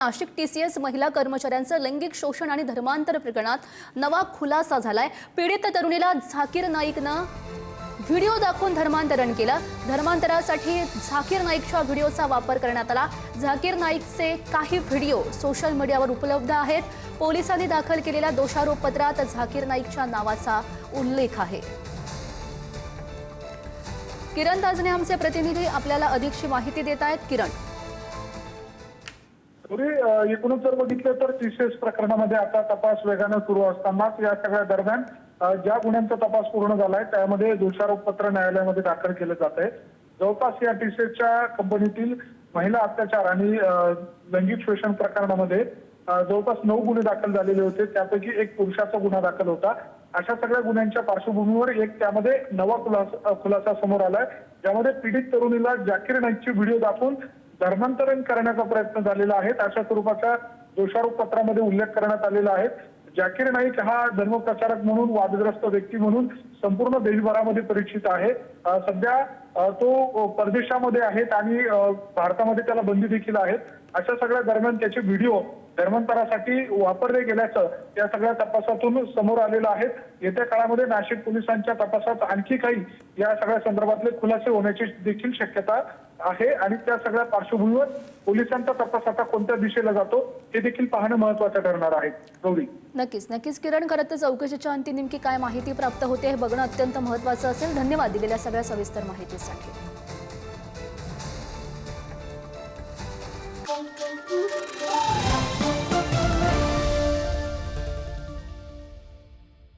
Nashik TCS महिला कर्मचाऱ्यांचं लैंगिक शोषण आणि धर्मांतर प्रकरणात नवा खुलासा झालाय। पीडित तरुणीला झाकीर नाईकनं व्हिडिओ दाखवून धर्मांतरण केलं। धर्मांतरासाठी झाकीर नाईकच्या व्हिडिओचा वापर करण्यात आला। झाकीर नाईकचे काही व्हिडिओ सोशल मीडियावर उपलब्ध आहेत। पोलिसांनी दाखल केलेल्या दोषारोप पत्रात झाकीर नाईकच्या नावाचा उल्लेख आहे। किरण ताजने आमचे प्रतिनिधी आपल्याला अधिकची माहिती देत आहेत। किरण, एकूणच जर बघितलं तर टीसीएस प्रकरणामध्ये आता तपास वेगाने सुरू असतानाच या सगळ्या दरम्यान ज्या गुन्ह्यांचा तपास पूर्ण झालाय त्यामध्ये दोषारोप पत्र न्यायालयामध्ये दाखल केलं जात आहे। जवळपास या टीसीएसच्या कंपनीतील महिला अत्याचार आणि लैंगिक शोषण प्रकरणामध्ये जवळपास 9 गुन्हे दाखल झालेले होते। त्यापैकी एक पुरुषाचा गुन्हा दाखल होता। अशा सगळ्या गुन्ह्यांच्या पार्श्वभूमीवर एक त्यामध्ये नवा खुलासा समोर आलाय, ज्यामध्ये पीडित तरुणीला झाकीर नाईकची व्हिडिओ दाखवून धर्मांतरण करण्याचा प्रयत्न झालेला आहे। अशा स्वरूपाच्या दोषारोप पत्रामध्ये उल्लेख करण्यात आलेला आहे। झाकीर नाईक हा धर्मप्रचारक म्हणून, वादग्रस्त व्यक्ती म्हणून संपूर्ण देशभरामध्ये परिचित आहे। सध्या तो परदेशामध्ये आहेत आणि भारतामध्ये त्याला बंदी देखील आहेत। अशा सगळ्या दरम्यान त्याचे व्हिडिओ धर्मांतरासाठी वापरले गेल्याचं या सगळ्या तपासातून समोर आलेलं आहे। येत्या काळामध्ये नाशिक पोलिसांच्या तपासात आणखी काही या सगळ्या संदर्भातले खुलासे होण्याची देखील शक्यता आहे आणि त्या सगळ्या पार्श्वभूमीवर पोलिसांचा तपास आता कोणत्या दिशेला जातो हे देखील पाहणं महत्त्वाचं ठरणार आहे। गौरी, नक्कीच किरण, खरं तर चौकशीच्या अंती नेमकी काय माहिती प्राप्त होते हे बघणं अत्यंत महत्त्वाचं असेल। धन्यवाद दिलेल्या सगळ्या सविस्तर माहितीसाठी।